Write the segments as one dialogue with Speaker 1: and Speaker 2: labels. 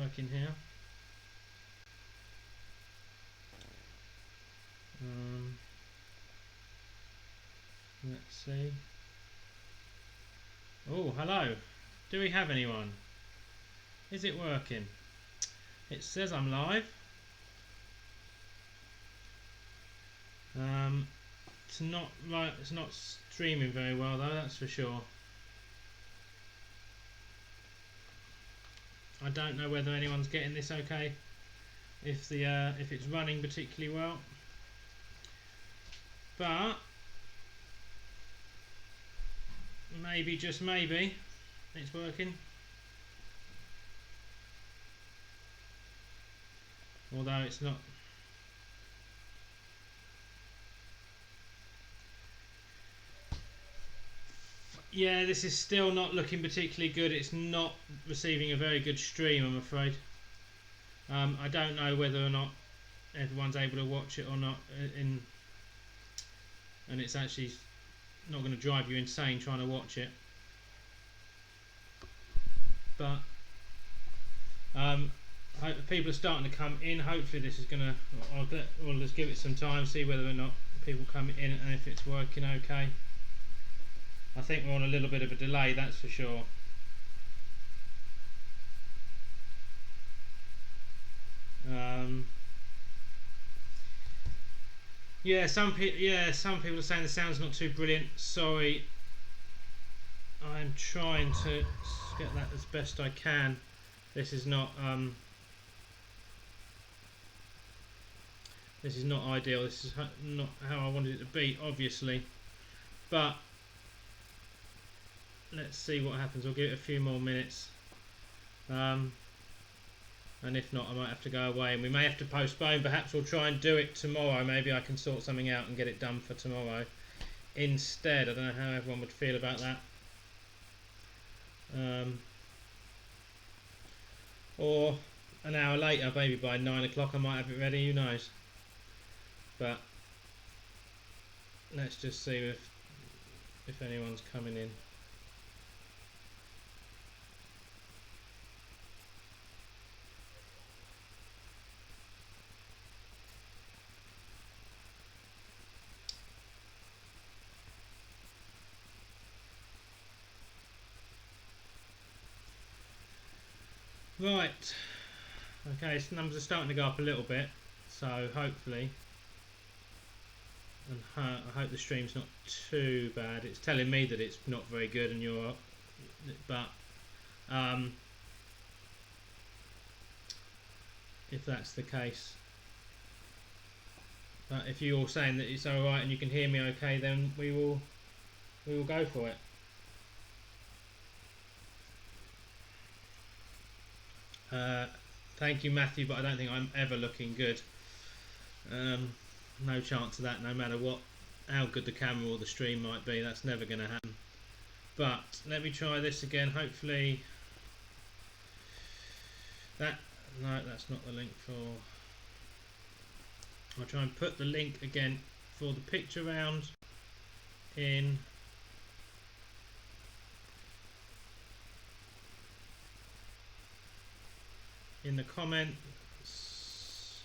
Speaker 1: working here. Let's see. Oh, hello. Do we have anyone? Is it working? It says I'm live. It's not right. It's not streaming very well though. That's for sure. I don't know whether anyone's getting this okay. If it's running particularly well, but maybe, just maybe, it's working. Although it's not. Yeah, this is still not looking particularly good. It's not receiving a very good stream, I'm afraid. I don't know whether or not everyone's able to watch it or not, and it's actually not going to drive you insane trying to watch it. But people are starting to come in. Hopefully this is going to, we'll just give it some time, see whether or not people come in and if it's working okay. I think we're on a little bit of a delay, that's for sure. Some people are saying the sound's not too brilliant. Sorry, I'm trying to get that as best I can. This is not ideal. This is not how I wanted it to be, obviously. But let's see what happens. We'll give it a few more minutes. And if not, I might have to go away, and we may have to postpone. Perhaps we'll try and do it tomorrow. Maybe I can sort something out and get it done for tomorrow instead. I don't know how everyone would feel about that. Or an hour later, maybe by 9 o'clock I might have it ready, who knows. But let's just see if anyone's coming in. Right, okay, so numbers are starting to go up a little bit, so hopefully, and I hope the stream's not too bad. It's telling me that it's not very good, and but if that's the case, but if you're all saying that it's alright and you can hear me okay, then we will go for it. Thank you, Matthew, but I don't think I'm ever looking good. No chance of that, no matter how good the camera or the stream might be. That's never going to happen. But let me try this again. Hopefully no, that's not the link for. I'll try and put the link again for the picture round in. In the comments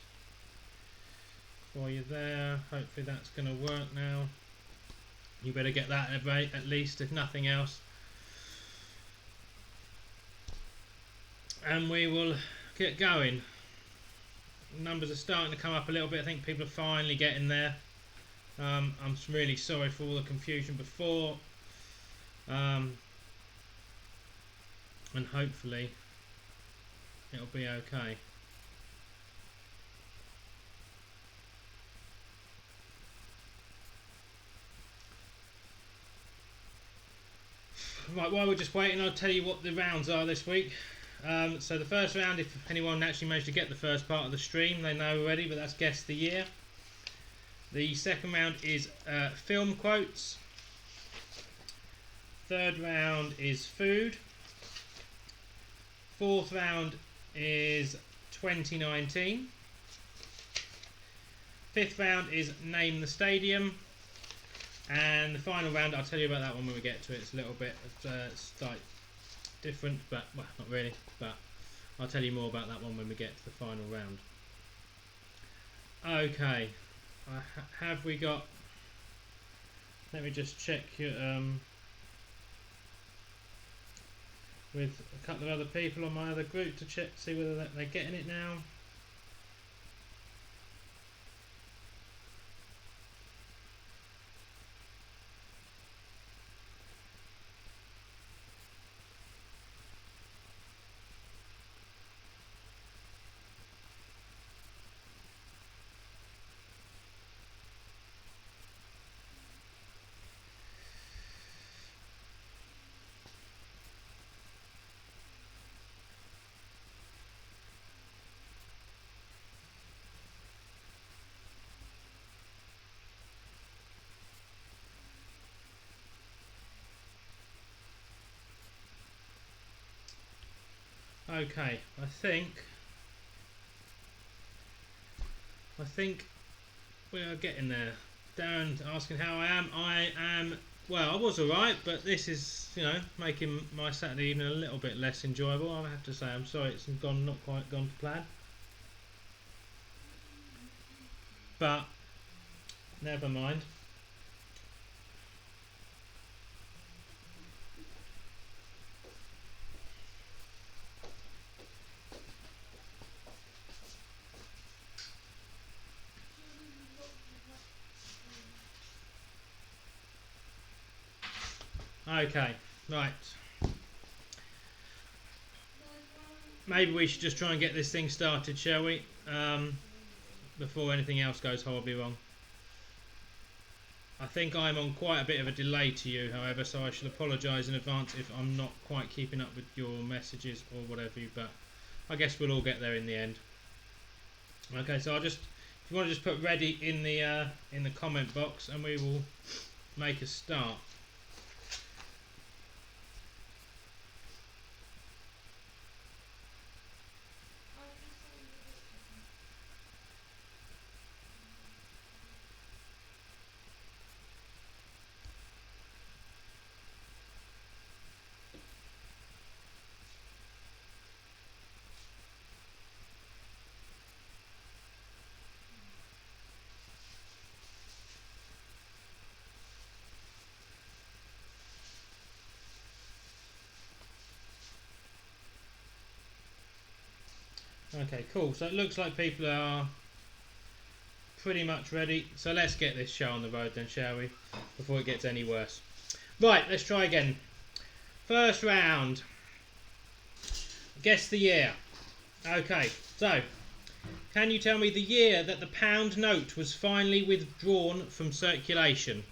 Speaker 1: for you there. Hopefully that's going to work now. You better get that at least, if nothing else. And we will get going. Numbers are starting to come up a little bit. I think people are finally getting there. I'm really sorry for all the confusion before. And hopefully it'll be okay. Right, while we're just waiting, I'll tell you what the rounds are this week. So the first round, if anyone actually managed to get the first part of the stream, they know already, but that's Guess the Year. The second round is film quotes. Third round is food. Fourth round is 2019. Fifth round is Name the Stadium. And the final round, I'll tell you about that one when we get to it. It's a little bit slight different, but well, not really. But I'll tell you more about that one when we get to the final round. Okay, have we got? Let me just check with a couple of other people on my other group to check, see whether they're getting it now. Okay, I think we are getting there. Darren asking how I am. I am, well, I was alright, but this is, making my Saturday evening a little bit less enjoyable. I have to say, I'm sorry it's not quite gone to plan. But never mind. Okay, right. Maybe we should just try and get this thing started, shall we? Before anything else goes horribly wrong. I think I'm on quite a bit of a delay to you, however, so I should apologise in advance if I'm not quite keeping up with your messages or whatever, but I guess we'll all get there in the end. Okay, so if you want to just put ready in the comment box and we will make a start. Okay, cool. So it looks like people are pretty much ready. So let's get this show on the road then, shall we? Before it gets any worse. Right, let's try again. First round. Guess the year. Okay, so can you tell me the year that the pound note was finally withdrawn from circulation?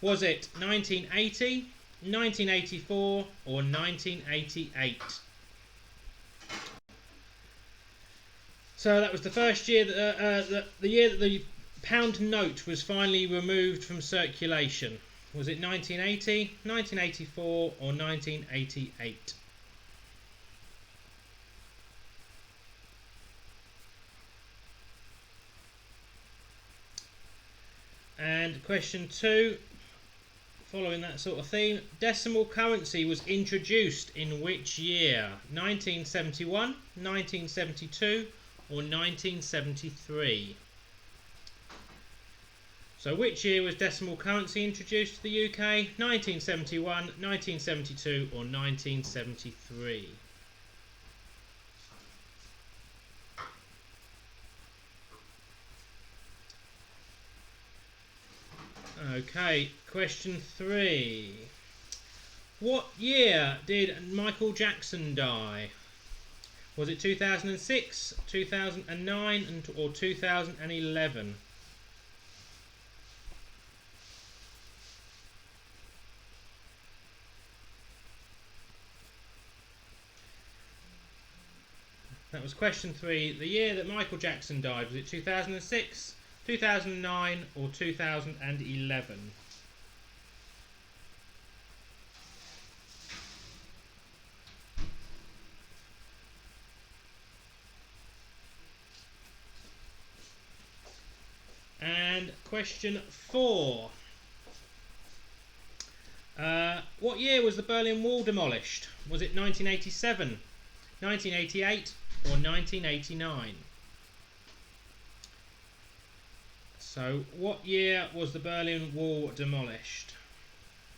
Speaker 1: Was it 1980, 1984 or 1988? So that was the first year that the year that the pound note was finally removed from circulation. Was it 1980, 1984 or 1988? And question 2, following that sort of theme, decimal currency was introduced in which year? 1971, 1972 or 1973? So which year was decimal currency introduced to the UK? 1971, 1972 or 1973? Okay, question 3. What year did Michael Jackson die? Was it 2006, 2009 or 2011? That was question 3. The year that Michael Jackson died, was it 2006, 2009 or 2011? And question 4. What year was the Berlin Wall demolished? Was it 1987, 1988, or 1989? So, what year was the Berlin Wall demolished?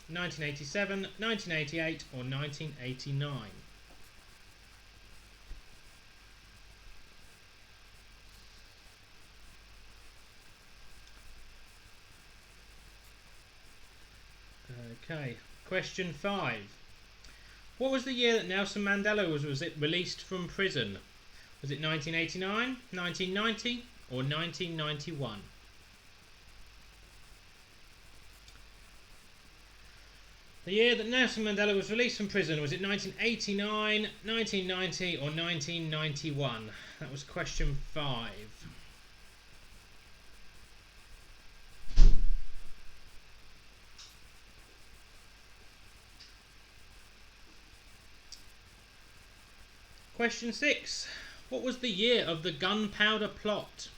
Speaker 1: 1987, 1988 or 1989? Okay, question 5. What was the year that Nelson Mandela was released from prison? Was it 1989, 1990 or 1991? The year that Nelson Mandela was released from prison, was it 1989, 1990 or 1991? That was question 5. Question 6. What was the year of the Gunpowder Plot?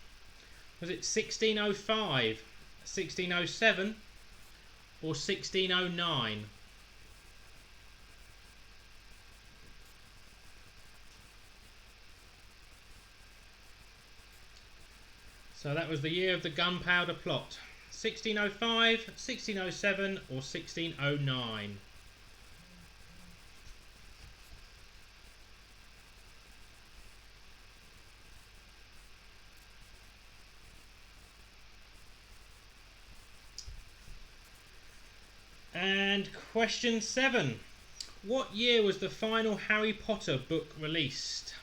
Speaker 1: Was it 1605, 1607 or 1609? So that was the year of the Gunpowder Plot. 1605, 1607 or 1609? And question 7. What year was the final Harry Potter book released?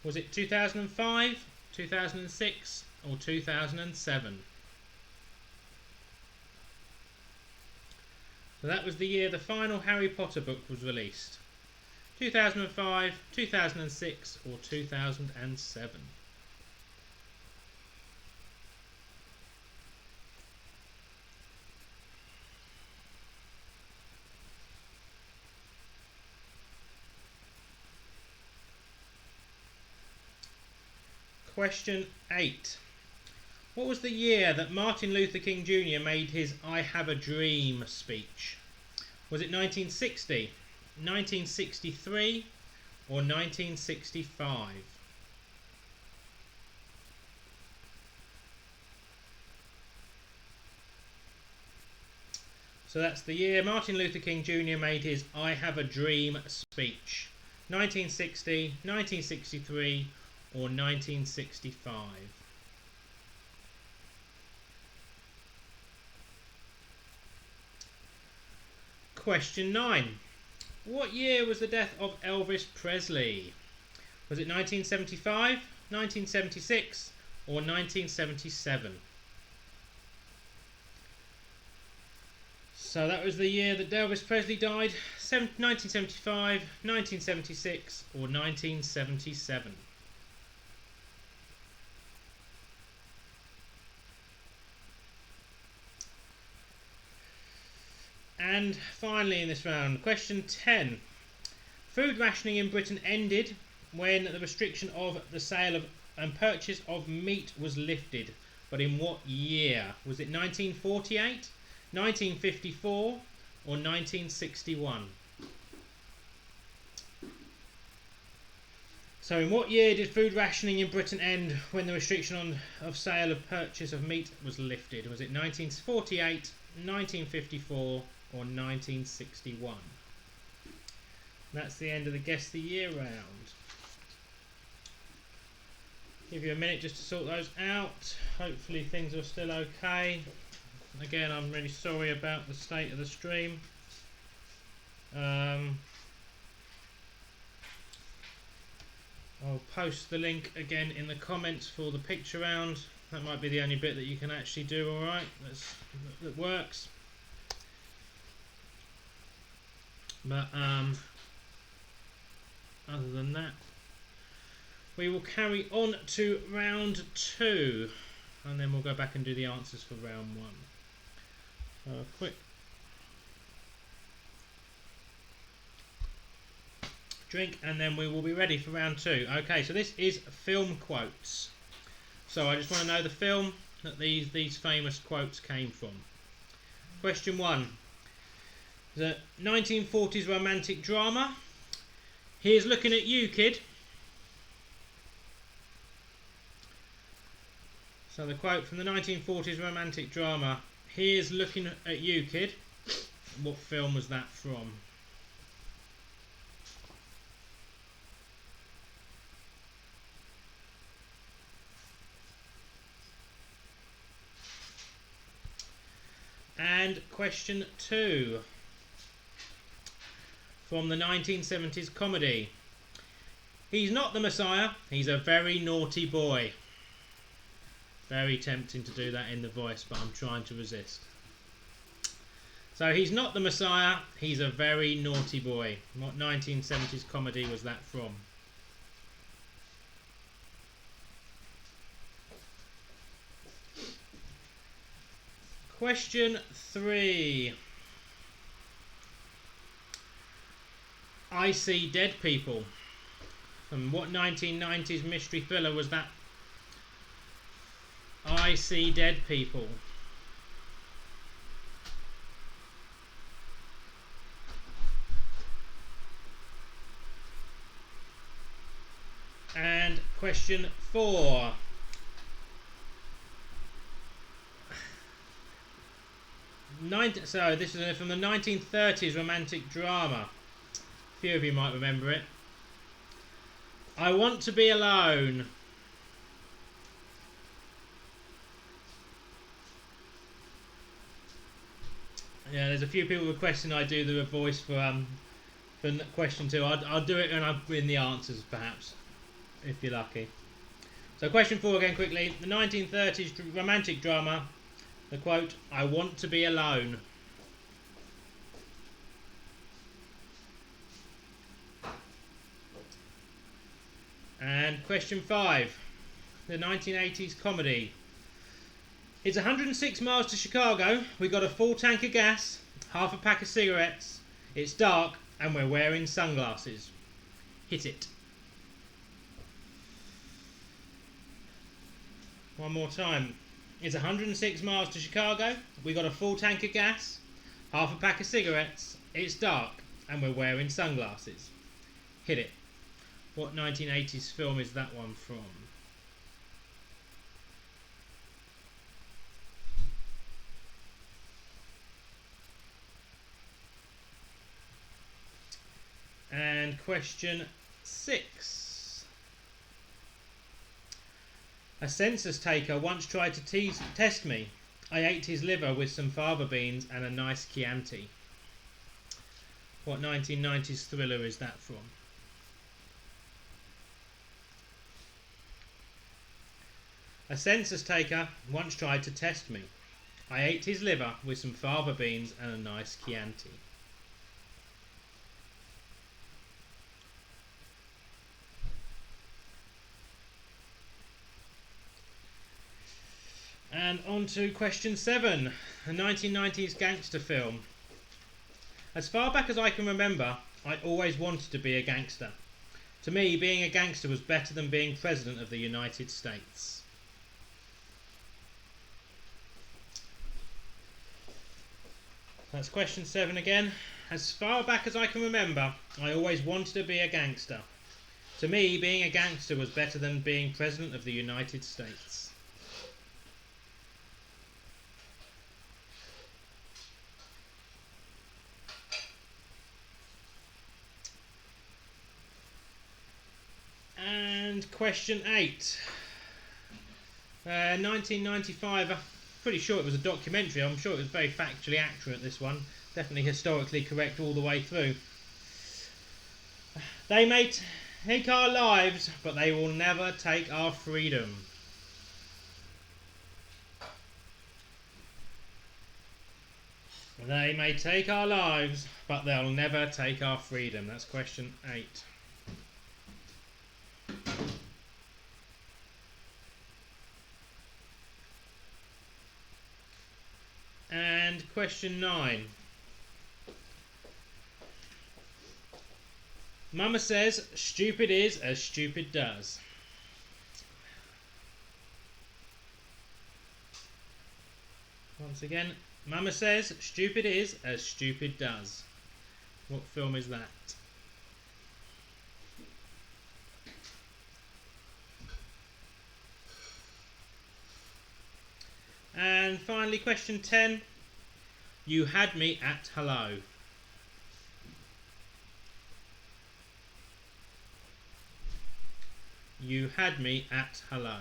Speaker 1: Was it 2005, 2006 or 2007? So that was the year the final Harry Potter book was released. 2005, 2006 or 2007? Question 8. What was the year that Martin Luther King Jr. made his I Have a Dream speech? Was it 1960, 1963 or 1965? So that's the year Martin Luther King Jr. made his I Have a Dream speech. 1960, 1963 or 1965? Question 9. What year was the death of Elvis Presley? Was it 1975, 1976 or 1977? So that was the year that Elvis Presley died. 1975, 1976 or 1977? And finally in this round, question 10. Food rationing in Britain ended when the restriction of the sale of and purchase of meat was lifted. But in what year? Was it 1948, 1954 or 1961? So in what year did food rationing in Britain end when the restriction of sale of purchase of meat was lifted? Was it 1948, 1954 or 1961? That's the end of the Guess the Year round. Give you a minute just to sort those out. Hopefully things are still okay. Again, I'm really sorry about the state of the stream. I'll post the link again in the comments for the picture round. That might be the only bit that you can actually do alright, that works. But other than that, we will carry on to round 2 and then we'll go back and do the answers for round 1. So a quick drink and then we will be ready for round 2. Okay, so this is film quotes. So I just want to know the film that these famous quotes came from. Question 1. The 1940s romantic drama Here's Looking at You, Kid. So the quote from the 1940s romantic drama, "Here's Looking at You, Kid." What film was that from? And question 2, from the 1970s comedy, "He's not the Messiah, he's a very naughty boy." Very tempting to do that in the voice, but I'm trying to resist. So he's not the Messiah, he's a very naughty boy. What 1970s comedy was that from? Question 3. I See Dead People. From what 1990s mystery thriller was that? I See Dead People. And question 4. So this is from the 1930s romantic drama. A few of you might remember it. I Want to Be Alone. Yeah, there's a few people requesting I do the voice for question 2. I'll do it when I'm in the answers, perhaps, if you're lucky. So question 4 again quickly. The 1930s romantic drama. The quote, "I want to be alone." And question 5. The 1980s comedy. It's 106 miles to Chicago. We got a full tank of gas, half a pack of cigarettes. It's dark and we're wearing sunglasses. Hit it. One more time. It's 106 miles to Chicago. We got a full tank of gas, half a pack of cigarettes. It's dark and we're wearing sunglasses. Hit it. What 1980s film is that one from? And question 6. A census taker once tried to test me. I ate his liver with some fava beans and a nice Chianti. What 1990s thriller is that from? A census taker once tried to test me. I ate his liver with some fava beans and a nice Chianti. And on to question 7, a 1990s gangster film. As far back as I can remember, I always wanted to be a gangster. To me, being a gangster was better than being President of the United States. That's question 7 again. As far back as I can remember, I always wanted to be a gangster. To me, being a gangster was better than being President of the United States. And question 8. 1995, I'm pretty sure it was a documentary. I'm sure it was very factually accurate, this one. Definitely historically correct all the way through. They may take our lives, but they will never take our freedom. They may take our lives, but they'll never take our freedom. That's question 8. And question 9. Mama says, stupid is as stupid does. Once again, Mama says, stupid is as stupid does. What film is that? And finally, question 10. You had me at hello. You had me at hello.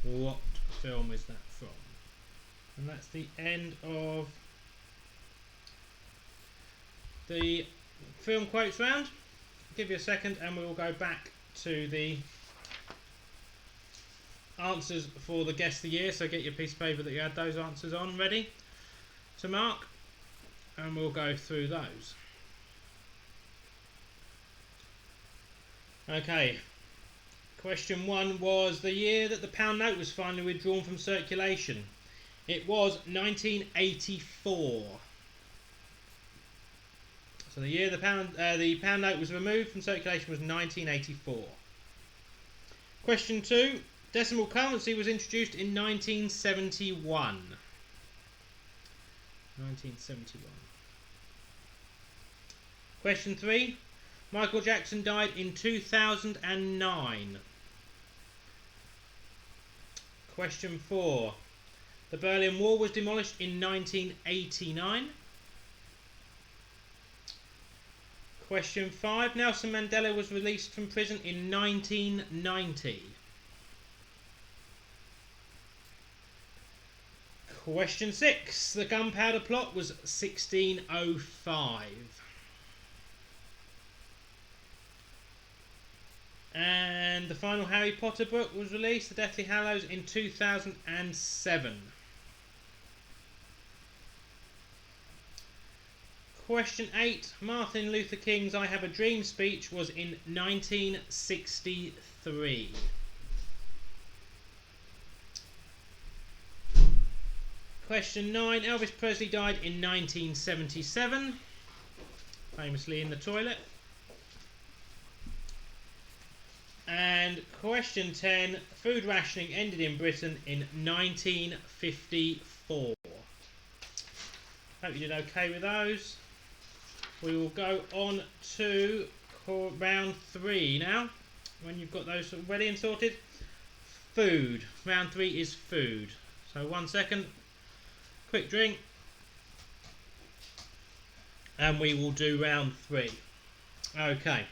Speaker 1: What film is that from? And that's the end of the film quotes round. I'll give you a second and we will go back to the answers for the guess of the year. So get your piece of paper that you had those answers on ready to mark, and we'll go through those. Okay, question 1 was the year that the pound note was finally withdrawn from circulation. It was 1984. So the year the pound note was removed from circulation was 1984. Question 2. Decimal currency was introduced in 1971. 1971. Question 3. Michael Jackson died in 2009. Question 4. The Berlin Wall was demolished in 1989. Question 5. Nelson Mandela was released from prison in 1990. Question 6. The Gunpowder Plot was 1605. And the final Harry Potter book was released, The Deathly Hallows, in 2007. Question 8. Martin Luther King's I Have a Dream speech was in 1963. Question 9. Elvis Presley died in 1977, famously in the toilet. And question 10. Food rationing ended in Britain in 1954. Hope you did okay with those. We will go on to round 3 now, when you've got those ready and sorted. Food. Round 3 is food. So 1 second. Quick drink. And we will do round 3. Okay.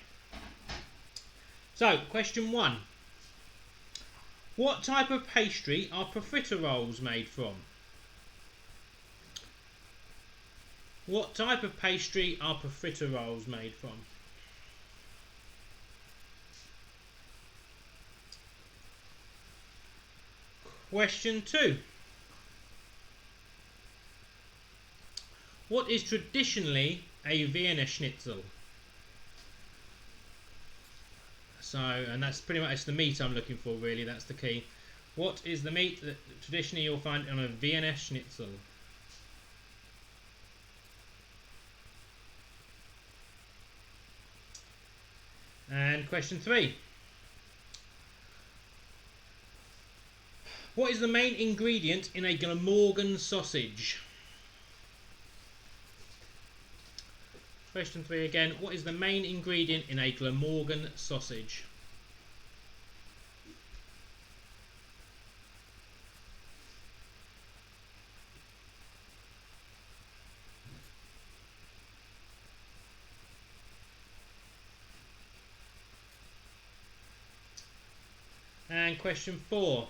Speaker 1: So, question 1. What type of pastry are profiteroles made from? What type of pastry are profiteroles made from? Question 2. What is traditionally a Vienna Schnitzel? So, and that's pretty much the meat I'm looking for, really, that's the key. What is the meat that traditionally you'll find on a Vienna Schnitzel? And question 3. What is the main ingredient in a Glamorgan sausage? Question 3 again. What is the main ingredient in a Glamorgan sausage? And question 4.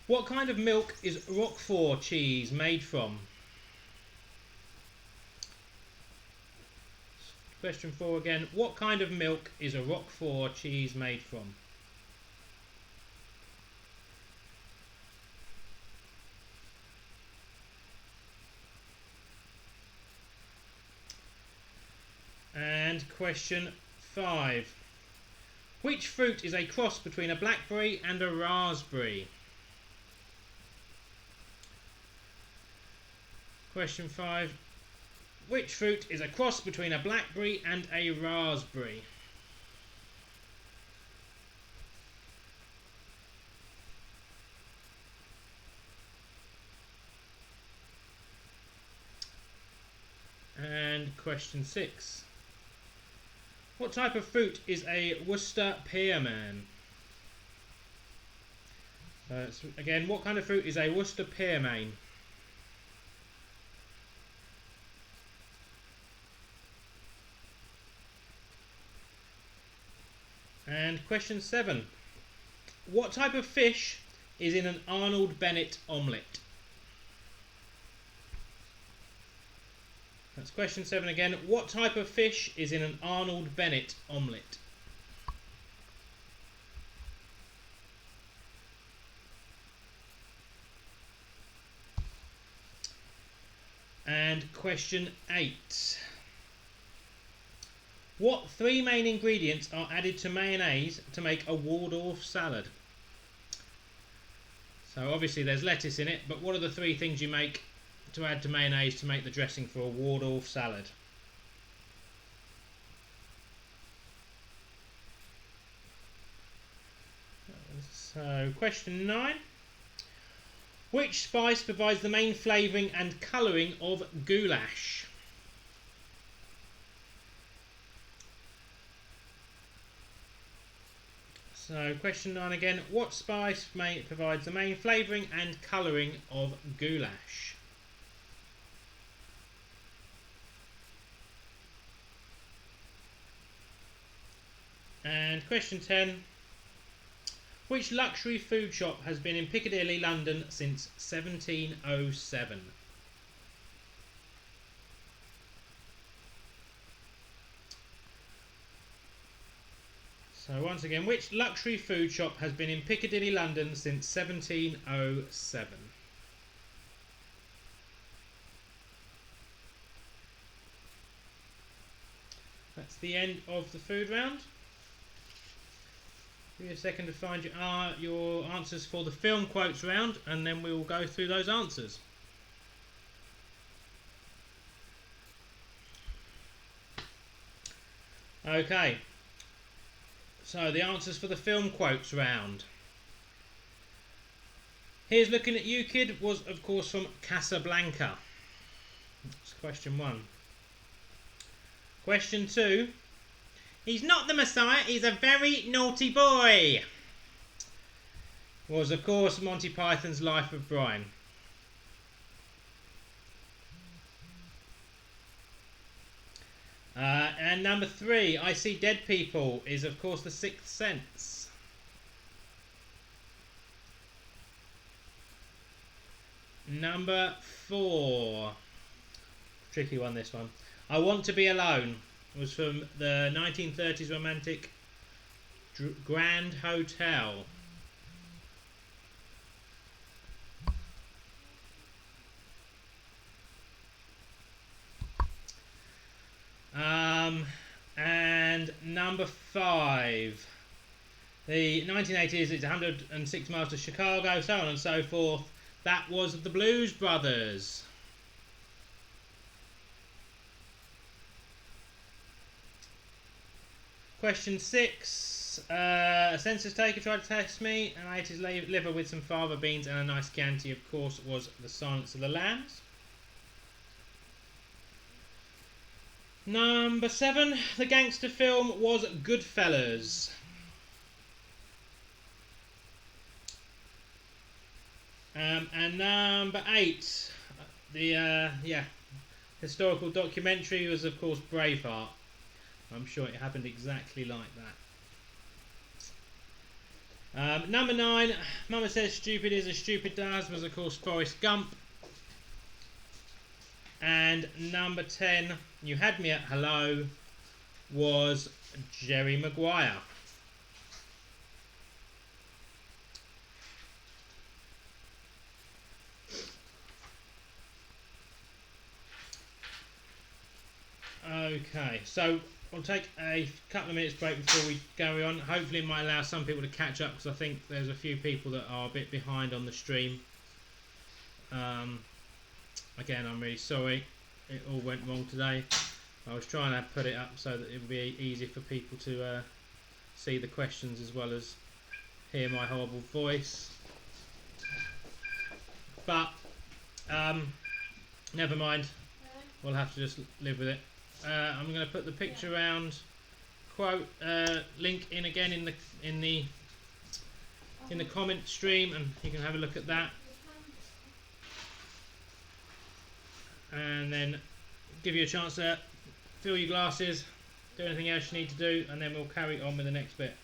Speaker 1: What kind of milk is Roquefort cheese made from? Question 4 again. What kind of milk is a Roquefort cheese made from? And question 5. Which fruit is a cross between a blackberry and a raspberry? Question 5. Which fruit is a cross between a blackberry and a raspberry? And question 6. What type of fruit is a Worcester Pearman? Again, what kind of fruit is a Worcester pearmain? And question 7. What type of fish is in an Arnold Bennett omelette? That's question 7 again. What type of fish is in an Arnold Bennett omelette? And question 8. What 3 main ingredients are added to mayonnaise to make a Waldorf salad? So obviously there's lettuce in it, but what are the 3 things you make to add to mayonnaise to make the dressing for a Waldorf salad? So question 9. Which spice provides the main flavouring and colouring of goulash? So question 9 again. What spice provides the main flavouring and colouring of goulash? And question 10. Which luxury food shop has been in Piccadilly, London since 1707? So once again, which luxury food shop has been in Piccadilly, London since 1707? That's the end of the food round. Give me a second to find your answers for the film quotes round, and then we will go through those answers. Okay, so the answers for the film quotes round. Here's Looking at You, Kid was of course from Casablanca. That's question 1. Question 2. He's not the Messiah, he's a very naughty boy. Was of course Monty Python's Life of Brian. And number 3, I See Dead People is of course The Sixth Sense. Number 4, tricky one this one. I Want to Be Alone was from the 1930s romantic Grand Hotel. And number 5, the 1980s, it's 106 miles to Chicago, so on and so forth. That was the Blues Brothers. Question 6. A census taker tried to test me, and I ate his liver with some fava beans and a nice Chianti. Of course, was The Silence of the Lambs. Number 7. The gangster film was Goodfellas. And number 8. The historical documentary was of course Braveheart. I'm sure it happened exactly like that. Number 9, Mama Says Stupid Is as Stupid Does was of course Forrest Gump. And number 10, You Had Me at Hello was Jerry Maguire. Okay, so we'll take a couple of minutes break before we carry on. Hopefully it might allow some people to catch up, because I think there's a few people that are a bit behind on the stream. Again, I'm really sorry it all went wrong today. I was trying to put it up so that it would be easy for people to see the questions as well as hear my horrible voice. But never mind, we'll have to just live with it. I'm going to put the picture round quote link in again in the in the comment stream, and you can have a look at that. And then give you a chance to fill your glasses, do anything else you need to do, and then we'll carry on with the next bit.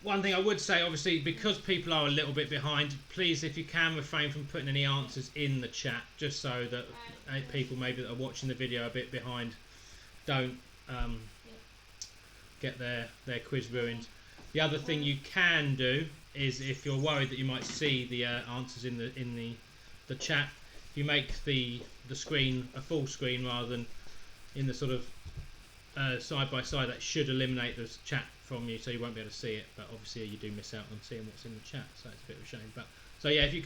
Speaker 1: One thing I would say, obviously, because people are a little bit behind, please, if you can, refrain from putting any answers in the chat, just so that people maybe that are watching the video a bit behind don't get their quiz ruined. The other thing you can do is, if you're worried that you might see the answers in the chat, if you make the screen a full screen rather than in the sort of side by side, that should eliminate the chat from you, so you won't be able to see it. But obviously you do miss out on seeing what's in the chat, so it's a bit of a shame. But so yeah, if you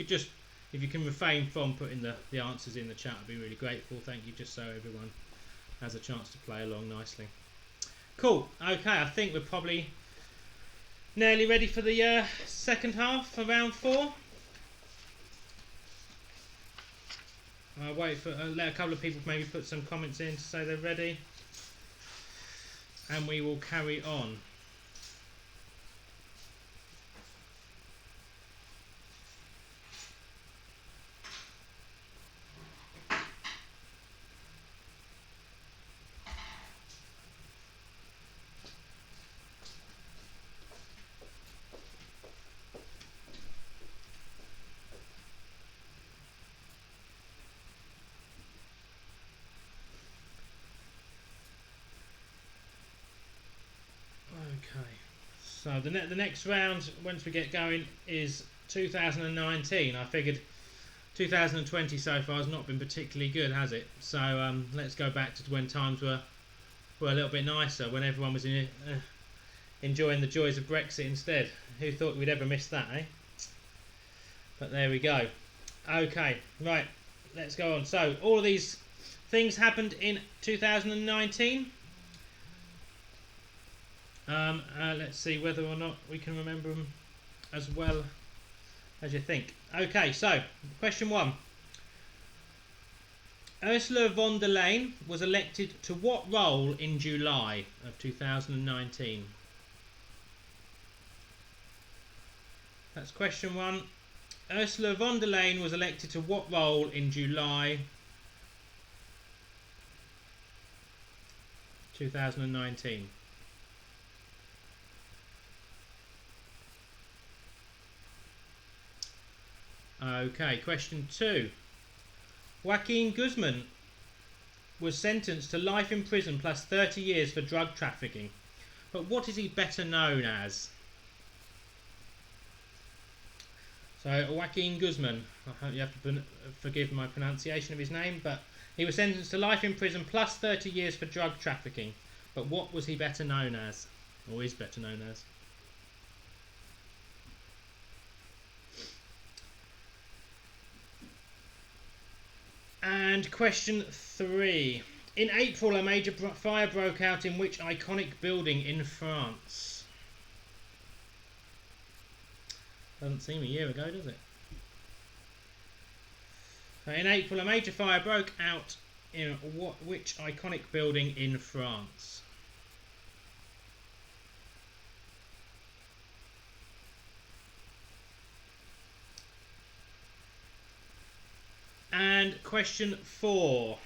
Speaker 1: can refrain from putting the answers in the chat, I'd be really grateful. Thank you, just so everyone has a chance to play along nicely. Cool. Okay, I think we're probably nearly ready for the second half for round 4. I'll wait for let a couple of people maybe put some comments in to say they're ready, and we will carry on. Okay, so the next round, once we get going, is 2019. I figured 2020 so far has not been particularly good, has it? So let's go back to when times were a little bit nicer, when everyone was enjoying the joys of Brexit instead. Who thought we'd ever miss that, eh? But there we go. Okay, right, let's go on. So all of these things happened in 2019. Let's see whether or not we can remember them as well as you think. Okay, so question 1. Ursula von der Leyen was elected to what role in July of 2019? That's question 1. Ursula von der Leyen was elected to what role in July 2019? Okay, question 2. Joaquin Guzman was sentenced to life in prison plus 30 years for drug trafficking. But what is he better known as? So, Joaquin Guzman, I hope you have to forgive my pronunciation of his name, but he was sentenced to life in prison plus 30 years for drug trafficking. But what was he better known as? Or is better known as? And question 3. In April, a major fire broke out in which iconic building in France? Doesn't seem a year ago, does it? In April, a major fire broke out in which iconic building in France? And question 4.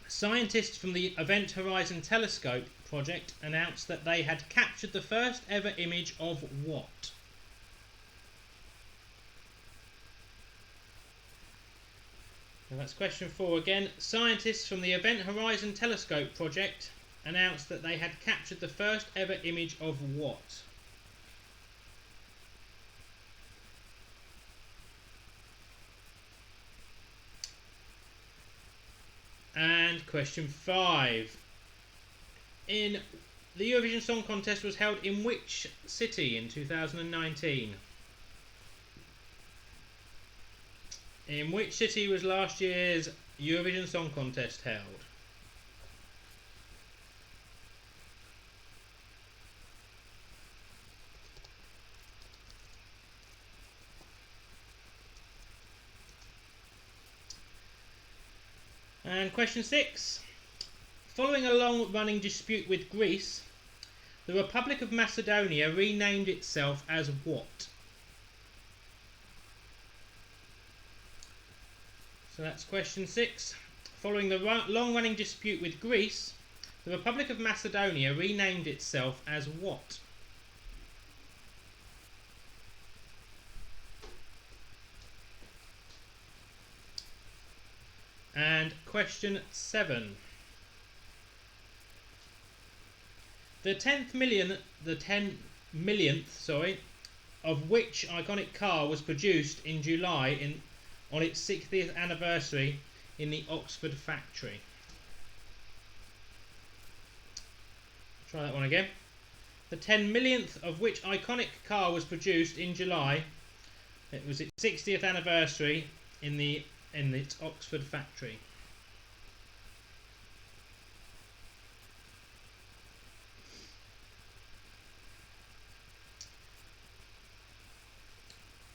Speaker 1: Scientists from the Event Horizon Telescope project announced that they had captured the first ever image of what? And that's question 4 again. Scientists from the Event Horizon Telescope project announced that they had captured the first ever image of what? And question 5. The Eurovision Song Contest was held in which city in 2019? In which city was last year's Eurovision Song Contest held? And question 6. Following a long-running dispute with Greece, the Republic of Macedonia renamed itself as what? So that's question 6. Following the long-running dispute with Greece, the Republic of Macedonia renamed itself as what? And question 7. The 10 millionth, of which iconic car was produced in July on its 60th anniversary in the Oxford factory? Try that one again. The 10 millionth of which iconic car was produced in July. It was its 60th anniversary in its Oxford factory.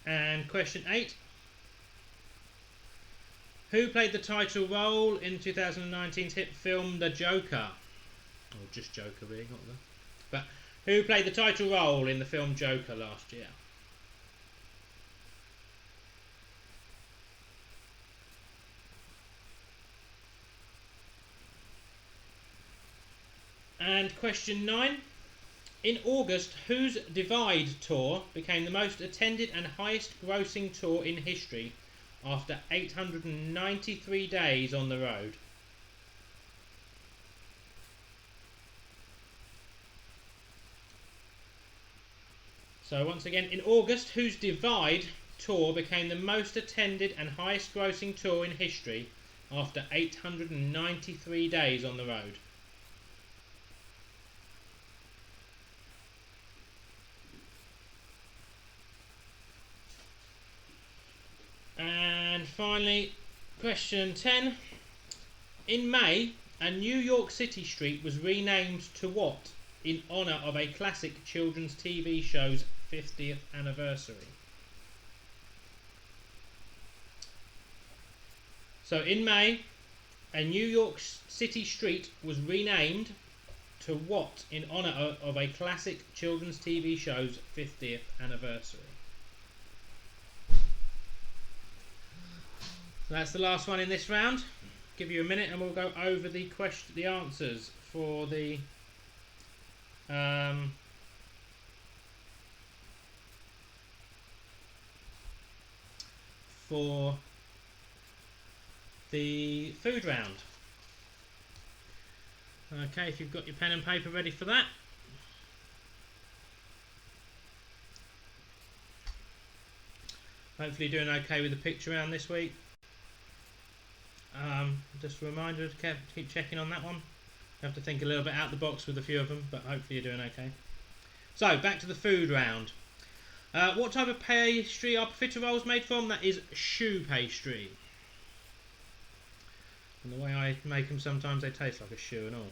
Speaker 1: And question 8. Who played the title role in 2019's hit film The Joker? Or just Joker, really, not the. But who played the title role in the film Joker last year? And question 9. In August, whose Divide tour became the most attended and highest grossing tour in history after 893 days on the road? So once again, in August, whose Divide tour became the most attended and highest grossing tour in history after 893 days on the road? And finally, question 10. In May, a New York City street was renamed to what in honour of a classic children's TV show's 50th anniversary? So in May, a New York City street was renamed to what in honour of a classic children's TV show's 50th anniversary? So that's the last one in this round. Give you a minute and we'll go over the answers for the food round. Okay, if you've got your pen and paper ready for that. Hopefully you're doing okay with the picture round this week. Just a reminder to keep checking on that one. You have to think a little bit out the box with a few of them, but hopefully you're doing okay. So, back to the food round. What type of pastry are profiteroles made from? That is choux pastry. And the way I make them, sometimes they taste like a choux and all.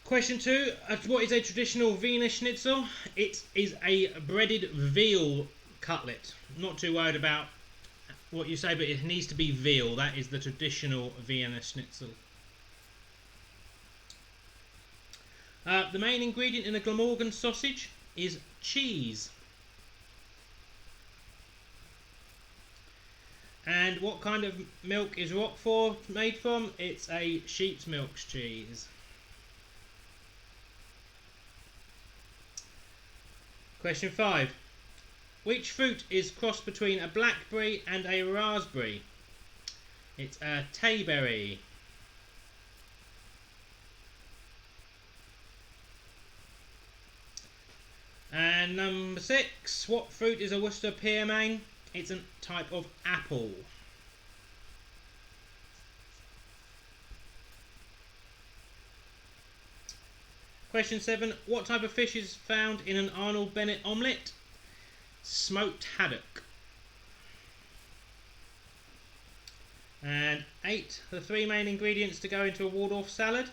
Speaker 1: Question 2. What is a traditional Venis Schnitzel? It is a breaded veal cutlet. Not too worried about what you say, but it needs to be veal. That is the traditional Vienna Schnitzel. The main ingredient in a Glamorgan sausage is cheese. And what kind of milk is Roquefort made from? It's a sheep's milk cheese. Question 5. Which fruit is crossed between a blackberry and a raspberry? It's a tayberry. And number 6. What fruit is a Worcester pearmain? It's a type of apple. Question 7. What type of fish is found in an Arnold Bennett omelette? Smoked haddock. And 8. The 3 main ingredients to go into a Waldorf salad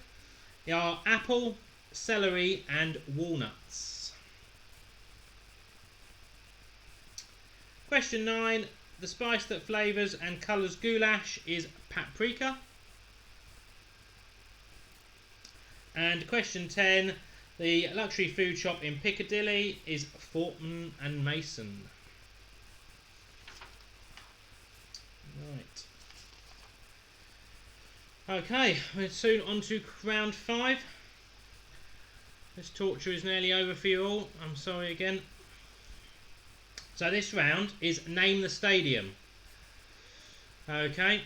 Speaker 1: are apple, celery and walnuts. Question 9. the spice that flavours and colours goulash is paprika. And question 10, the luxury food shop in Piccadilly is Fortnum and Mason. Right. Okay, we're soon on to round 5. This torture is nearly over for you all. I'm sorry again. So this round is Name the Stadium. Okay.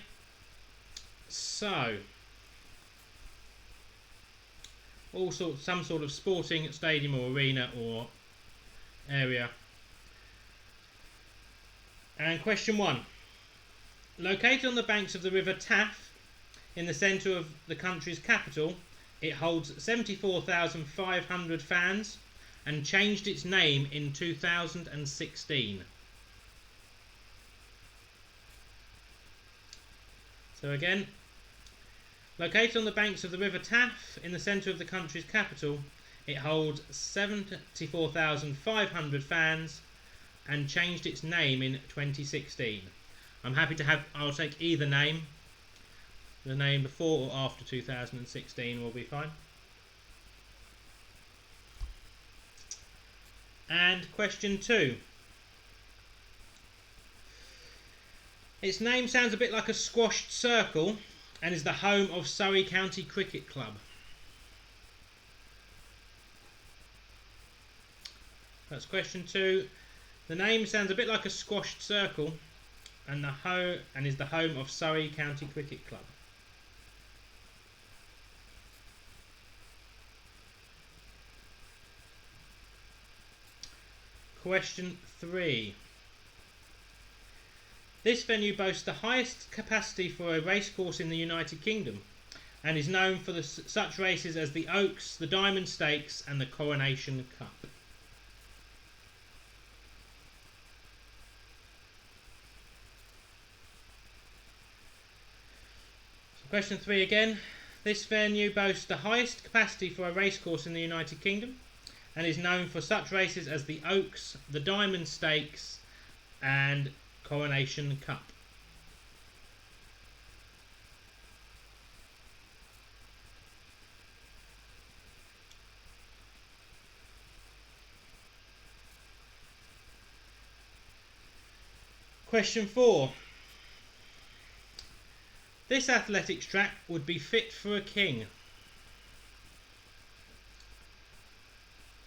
Speaker 1: So some sort of sporting stadium or arena or area. And question 1. Located on the banks of the River Taff, in the centre of the country's capital, it holds 74,500 fans and changed its name in 2016. So again, located on the banks of the River Taff, in the centre of the country's capital, it holds 74,500 fans and changed its name in 2016. I'll take either name. The name before or after 2016 will be fine. And question 2. Its name sounds a bit like a squashed circle and is the home of Surrey County Cricket Club. That's question 2. The name sounds a bit like a squashed circle and is the home of Surrey County Cricket Club. Question 3. This venue boasts the highest capacity for a racecourse in the United Kingdom and is known for such races as the Oaks, the Diamond Stakes and the Coronation Cup. So question 3 again. This venue boasts the highest capacity for a racecourse in the United Kingdom and is known for such races as the Oaks, the Diamond Stakes and Coronation Cup. Question 4. This athletics track would be fit for a king.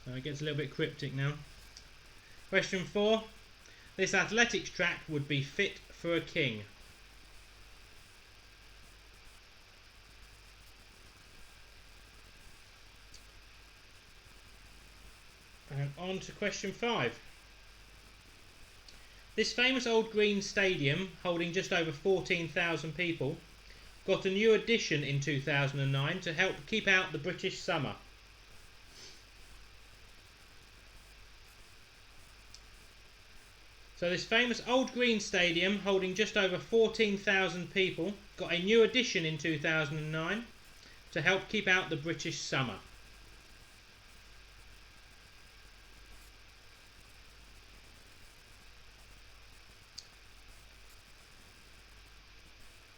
Speaker 1: So it gets a little bit cryptic now. Question 4. This athletics track would be fit for a king. And on to question 5. This famous old green stadium, holding just over 14,000 people, got a new addition in 2009 to help keep out the British summer. So this famous old green stadium, holding just over 14,000 people, got a new addition in 2009 to help keep out the British summer.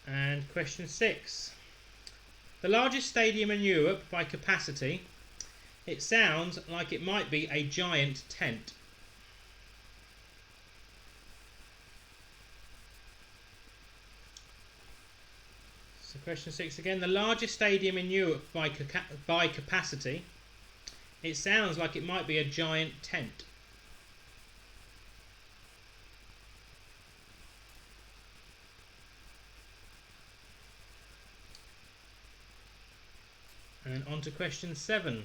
Speaker 1: And question 6. The largest stadium in Europe by capacity, it sounds like it might be a giant tent. So question 6 again. The largest stadium in Europe by capacity, it sounds like it might be a giant tent. And on to question 7.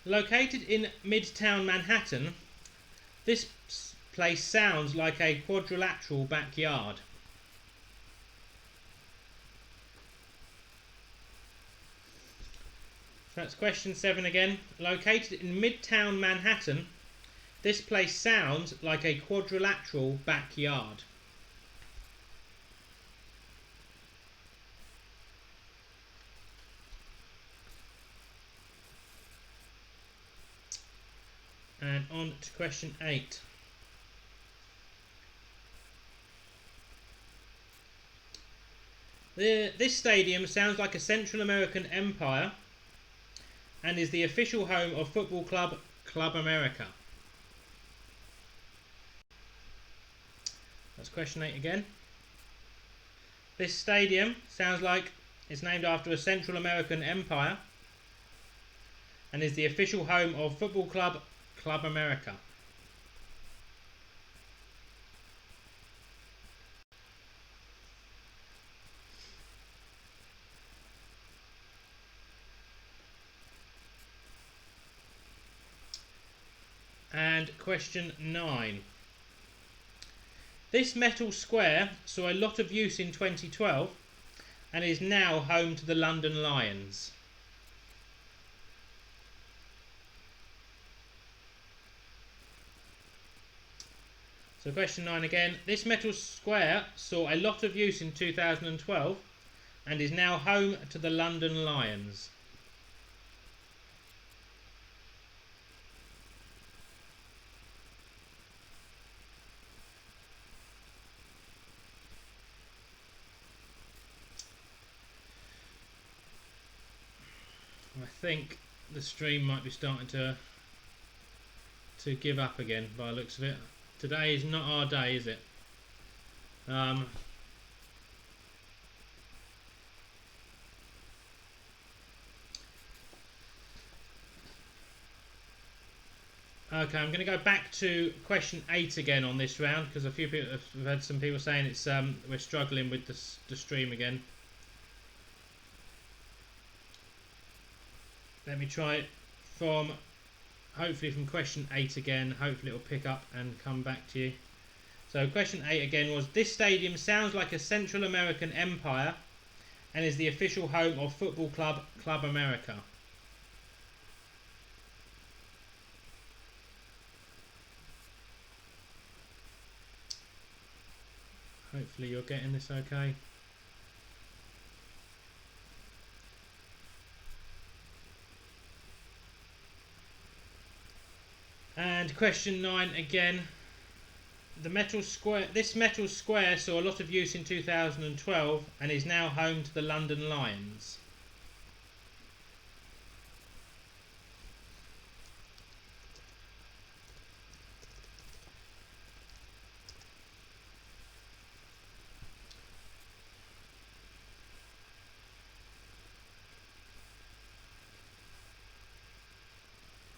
Speaker 1: Located in Midtown Manhattan, this place sounds like a quadrilateral backyard. So that's question 7 again. Located in Midtown Manhattan, this place sounds like a quadrilateral backyard. And on to question 8. This stadium sounds like a Central American empire and is the official home of football club Club America. That's question 8 again. This stadium sounds like it's named after a Central American empire and is the official home of football club Club America. And question 9. This metal square saw a lot of use in 2012 and is now home to the London Lions. So question 9 again. This metal square saw a lot of use in 2012 and is now home to the London Lions. I think the stream might be starting to give up again by the looks of it. Today is not our day, is it? Okay, I'm going to go back to question 8 again on this round because a few people have had some people saying it's we're struggling with the stream again. Let me try it from hopefully from question 8 again. Hopefully it'll pick up and come back to you. So question 8 again was, this stadium sounds like a Central American empire and is the official home of football club Club America. Hopefully you're getting this okay. And question 9 again. This metal square saw a lot of use in 2012 and is now home to the London Lions.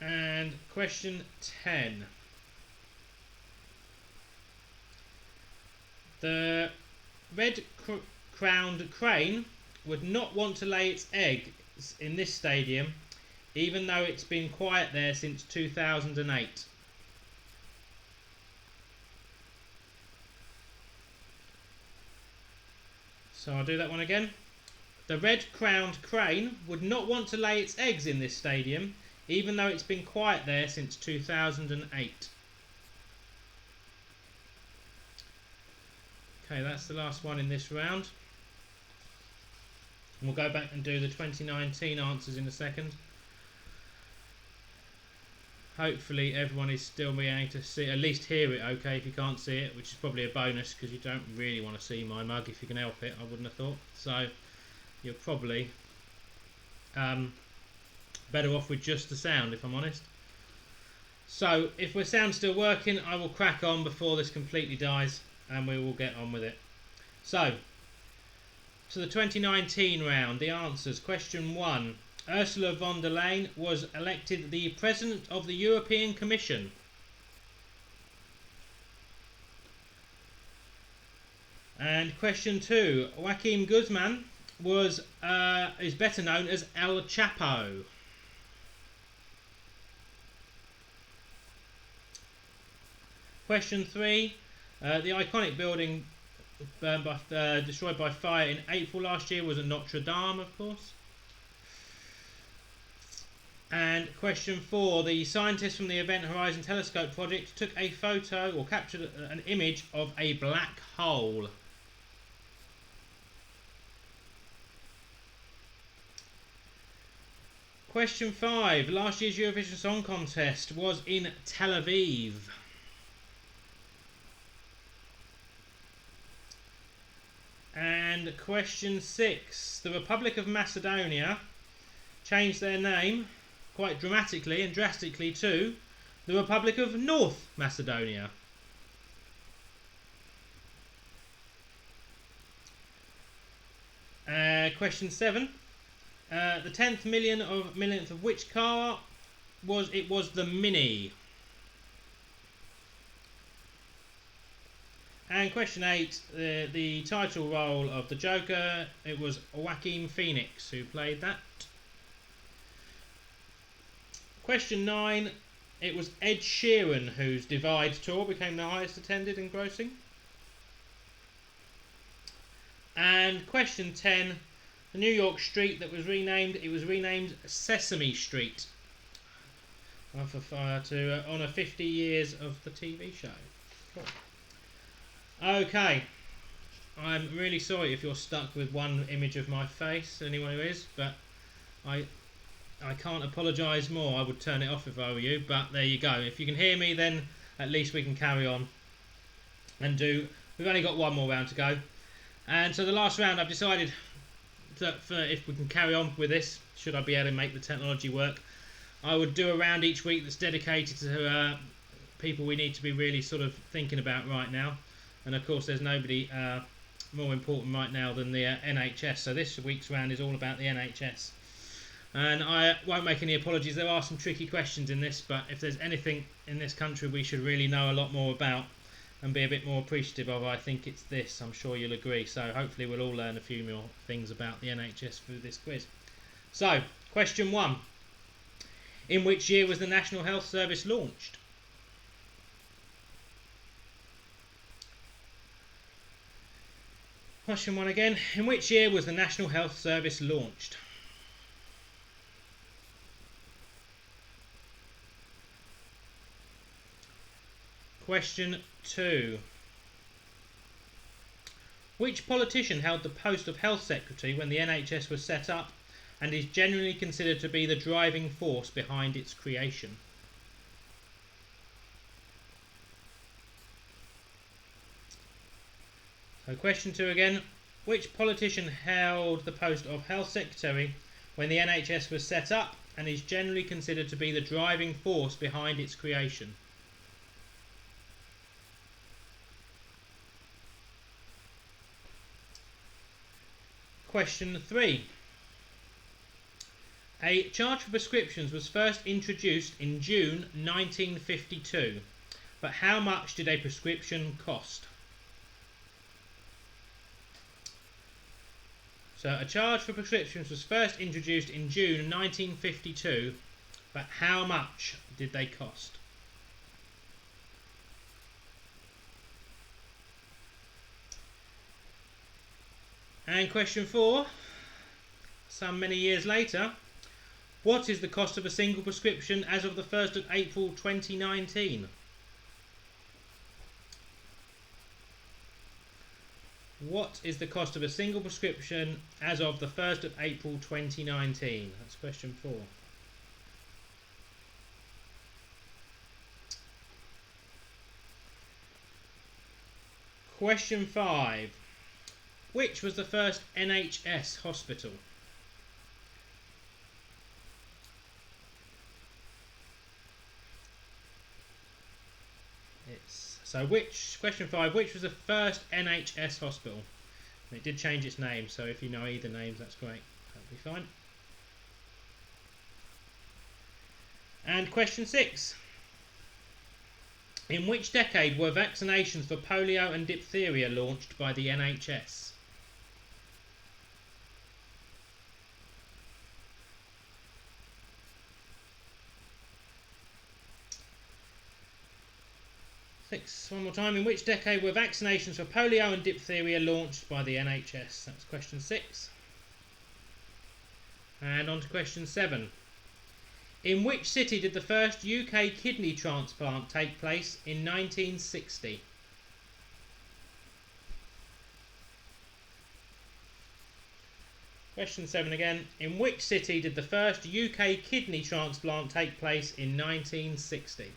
Speaker 1: And question 10. The red-crowned crane would not want to lay its eggs in this stadium, even though it's been quiet there since 2008. So I'll do that one again. The red-crowned crane would not want to lay its eggs in this stadium, even though it's been quiet there since 2008. Okay, that's the last one in this round. And we'll go back and do the 2019 answers in a second. Hopefully everyone is still being able to see, at least hear it okay if you can't see it, which is probably a bonus because you don't really want to see my mug if you can help it, I wouldn't have thought. So you're probably better off with just the sound, if I'm honest. So if my sound's still working, I will crack on before this completely dies and we will get on with it. So to the 2019 round, the answers. Question 1. Ursula von der Leyen was elected the President of the European Commission. And question 2. Joaquin Guzman is better known as El Chapo. Question 3. The iconic building destroyed by fire in April last year was at Notre Dame, of course. And question 4. The scientists from the Event Horizon Telescope project took a photo or captured an image of a black hole. Question 5. Last year's Eurovision Song Contest was in Tel Aviv. And question 6. The Republic of Macedonia changed their name quite dramatically and drastically to the Republic of North Macedonia. Question 7. The 10th millionth of which car was it? Was the Mini. And question 8, the title role of the Joker, it was Joaquin Phoenix who played that. Question 9, it was Ed Sheeran whose Divide tour became the highest attended in grossing. And question 10, the New York street that was renamed, it was renamed Sesame Street on 50 years of the TV show. Cool. Okay, I'm really sorry if you're stuck with one image of my face, anyone who is, but I can't apologise more. I would turn it off if I were you, but there you go. If you can hear me, then at least we can carry on and do. We've only got one more round to go, and so the last round I've decided that if we can carry on with this, should I be able to make the technology work, I would do a round each week that's dedicated to people we need to be really sort of thinking about right now. And of course there's nobody more important right now than the NHS, so this week's round is all about the NHS. And I won't make any apologies, there are some tricky questions in this, but if there's anything in this country we should really know a lot more about and be a bit more appreciative of, I think it's this. I'm sure you'll agree, so hopefully we'll all learn a few more things about the NHS through this quiz. So, question 1. In which year was the National Health Service launched? Question 1 again. In which year was the National Health Service launched? Question 2. Which politician held the post of Health Secretary when the NHS was set up and is generally considered to be the driving force behind its creation? So question 2 again. Which politician held the post of Health Secretary when the NHS was set up and is generally considered to be the driving force behind its creation? Question 3. A charge for prescriptions was first introduced in June 1952, but how much did a prescription cost? So a charge for prescriptions was first introduced in June 1952, but how much did they cost? And question 4, some many years later, what is the cost of a single prescription as of the 1st of April 2019? What is the cost of a single prescription as of the 1st of April 2019? That's question 4. Question 5. Which was the first NHS hospital? Question 5, which was the first NHS hospital? And it did change its name, so if you know either names, that's great. That'll be fine. And question 6. In which decade were vaccinations for polio and diphtheria launched by the NHS? One more time. In which decade were vaccinations for polio and diphtheria launched by the NHS? That's question 6. And on to question 7. In which city did the first UK kidney transplant take place in 1960? Question 7 again. In which city did the first UK kidney transplant take place in 1960?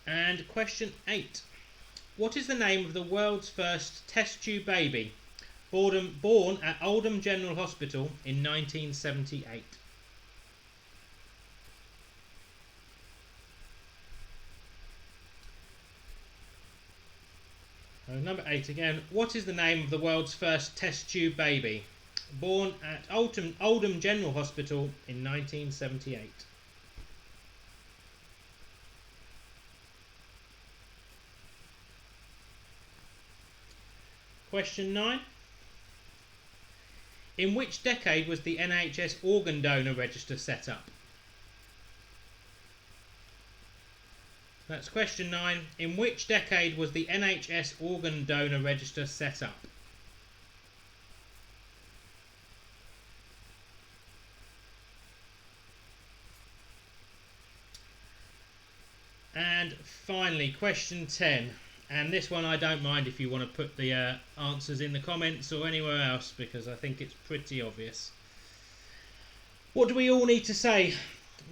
Speaker 1: And question 8. What is the name of the world's first test tube baby born at Oldham General Hospital in 1978? Number 8 again. What is the name of the world's first test tube baby born at Oldham General Hospital in 1978? Question 9. In which decade was the NHS organ donor register set up? That's question 9. In which decade was the NHS organ donor register set up? And finally, question 10. And this one I don't mind if you want to put the answers in the comments or anywhere else, because I think it's pretty obvious. What do we all need to say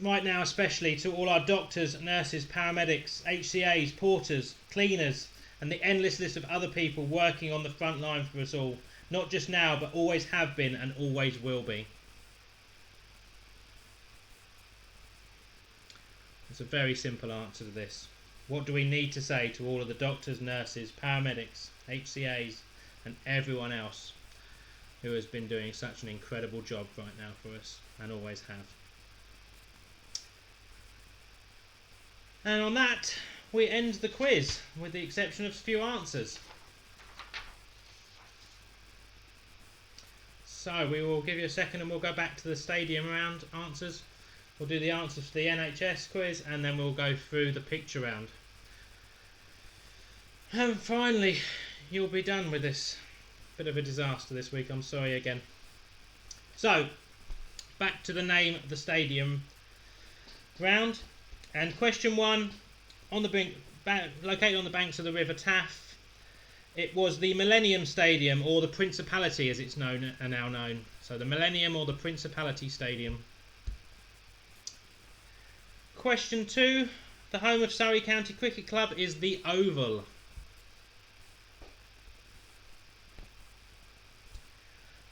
Speaker 1: right now, especially to all our doctors, nurses, paramedics, HCAs, porters, cleaners, and the endless list of other people working on the front line for us all, not just now but always have been and always will be? It's a very simple answer to this. What do we need to say to all of the doctors, nurses, paramedics, HCAs, and everyone else who has been doing such an incredible job right now for us and always have? And on that, we end the quiz, with the exception of a few answers. So we will give you a second and we'll go back to the stadium round answers. We'll do the answers for the NHS quiz and then we'll go through the picture round. And finally, you'll be done with this. Bit of a disaster this week, I'm sorry again. So, back to the name of the stadium round. And question 1, located on the banks of the River Taff. It was the Millennium Stadium, or the Principality as it's now known. So the Millennium or the Principality Stadium. Question 2, the home of Surrey County Cricket Club is the Oval.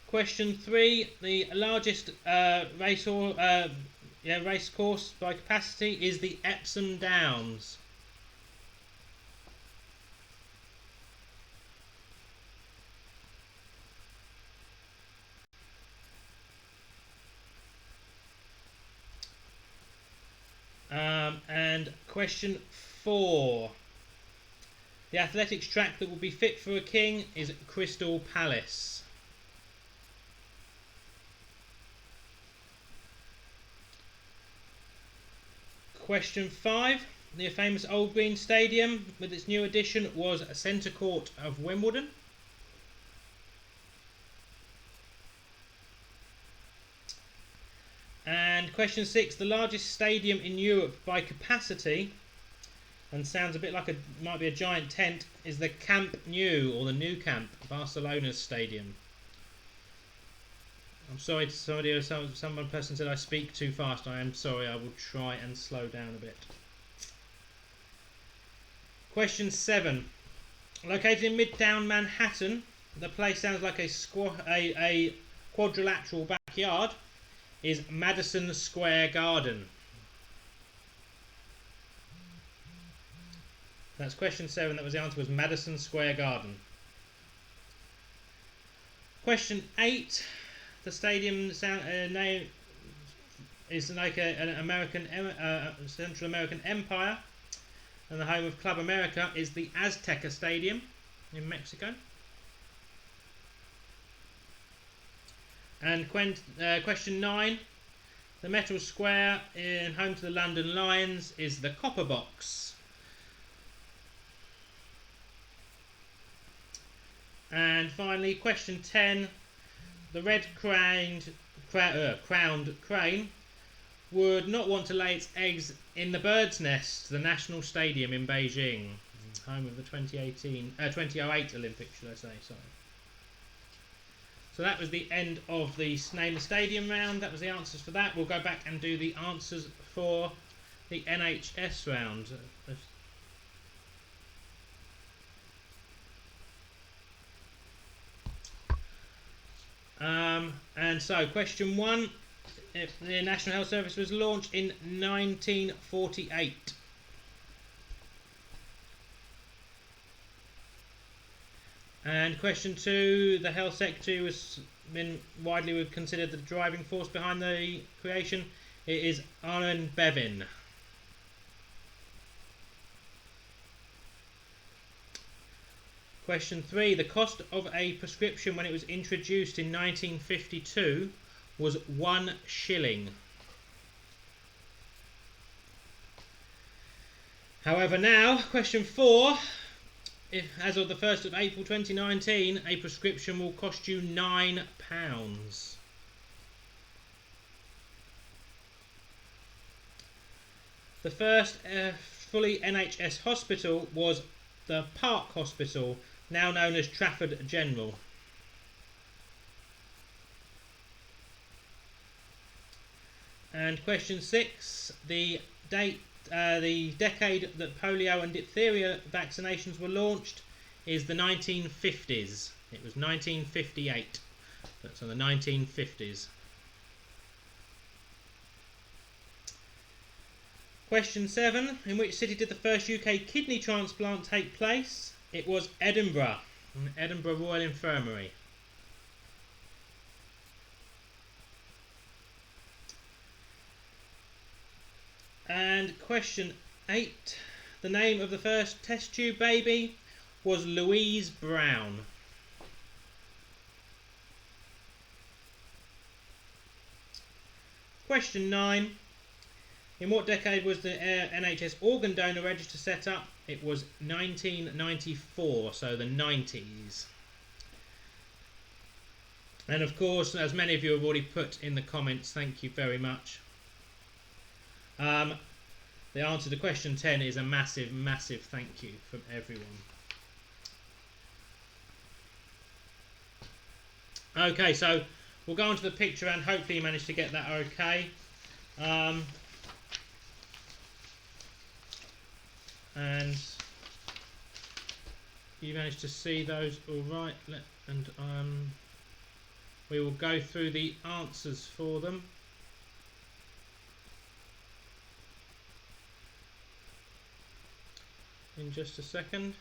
Speaker 1: Question 3, the largest race course by capacity is the Epsom Downs. And question 4, the athletics track that will be fit for a king is Crystal Palace. Question 5, the famous Old Green Stadium with its new addition was Centre Court of Wimbledon. And question 6, the largest stadium in Europe by capacity, and sounds a bit like might be a giant tent, is the Camp Nou, or the Nou Camp, Barcelona's stadium. I'm sorry to somebody, some person said I speak too fast. I am sorry, I will try and slow down a bit. Question 7. Located in Midtown Manhattan, the place sounds like a quadrilateral backyard, is Madison Square Garden. That's question 7, that was the answer, was Madison Square Garden. Question 8. The stadium name is like an Central American empire, and the home of Club America is the Azteca Stadium in Mexico. And question 9, the metal square in home to the London Lions is the Copper Box. And finally, question 10, the red crowned crane would not want to lay its eggs in the Bird's Nest, the national stadium in Beijing, home of the 2008 Olympics, should I say, sorry. So that was the end of the Name the Stadium round. That was the answers for that. We'll go back and do the answers for the NHS round. And so, question 1. If the National Health Service was launched in 1948. And question 2, the Health Secretary was been widely considered the driving force behind the creation. It is Arnon Bevin. Question 3, the cost of a prescription when it was introduced in 1952 was 1 shilling. However, now, question 4, if, as of the 1st of April 2019, a prescription will cost you £9. The first fully NHS hospital was the Park Hospital, now known as Trafford General. And question 6, the decade that polio and diphtheria vaccinations were launched is the 1950s. It was 1958. That's on the 1950s. Question 7, in which city did the first UK kidney transplant take place? It was Edinburgh, Edinburgh Royal Infirmary. And question 8, the name of the first test tube baby was Louise Brown. Question 9, in what decade was the NHS organ donor register set up? It was 1994, so the 90s. And of course, as many of you have already put in the comments, thank you very much. The answer to question 10 is a massive, massive thank you from everyone. Okay, so we'll go on to the picture and hopefully you managed to get that okay. And you managed to see those all right, and we will go through the answers for them. In just a second.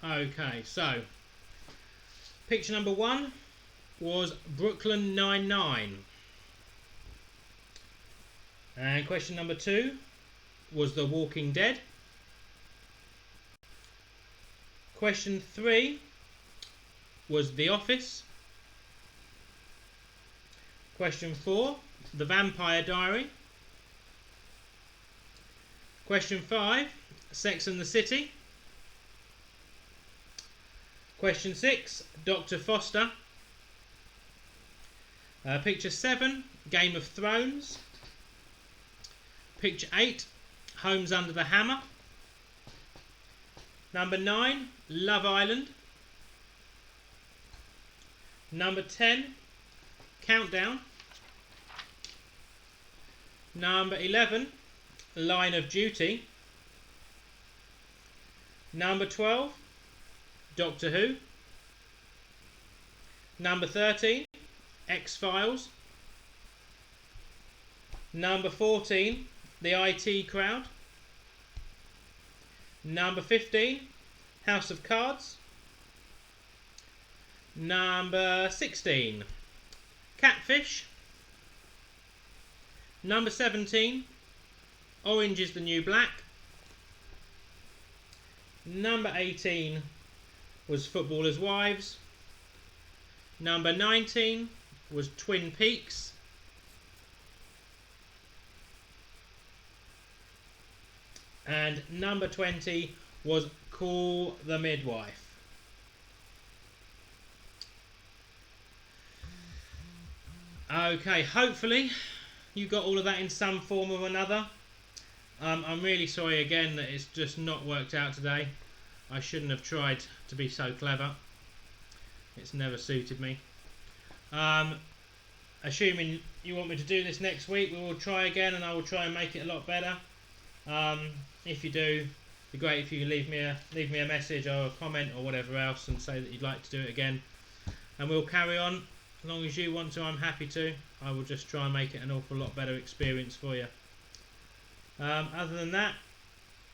Speaker 1: Okay, so picture number 1 was Brooklyn Nine-Nine. And question number 2 was The Walking Dead. Question 3 was The Office. Question 4, The Vampire Diary. Question 5, Sex and the City. Question 6, Dr. Foster. Picture 7, Game of Thrones. Picture 8, Homes Under the Hammer. Number 9, Love Island. Number 10, Countdown. Number 11, Line of Duty. Number 12, Doctor Who. Number 13, X-Files. Number 14, The IT Crowd. Number 15, House of Cards. Number 16, Catfish. Number 17, Orange is the New Black. Number 18 was Footballers' Wives. Number 19 was Twin Peaks. And number 20 was Call the Midwife. Okay, hopefully you got all of that in some form or another. I'm really sorry again that it's just not worked out today. I shouldn't have tried to be so clever. It's never suited me. Assuming you want me to do this next week, we will try again and I will try and make it a lot better. If you do, it'd be great if you could leave me a message or a comment or whatever else and say that you'd like to do it again. And we'll carry on. As long as you want to, I'm happy to. I will just try and make it an awful lot better experience for you. Other than that,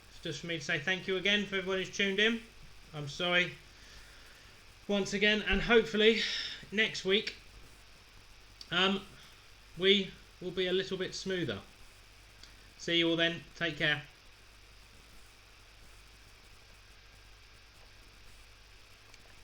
Speaker 1: it's just for me to say thank you again for everyone who's tuned in. I'm sorry once again, and hopefully next week we will be a little bit smoother. See you all then. Take care.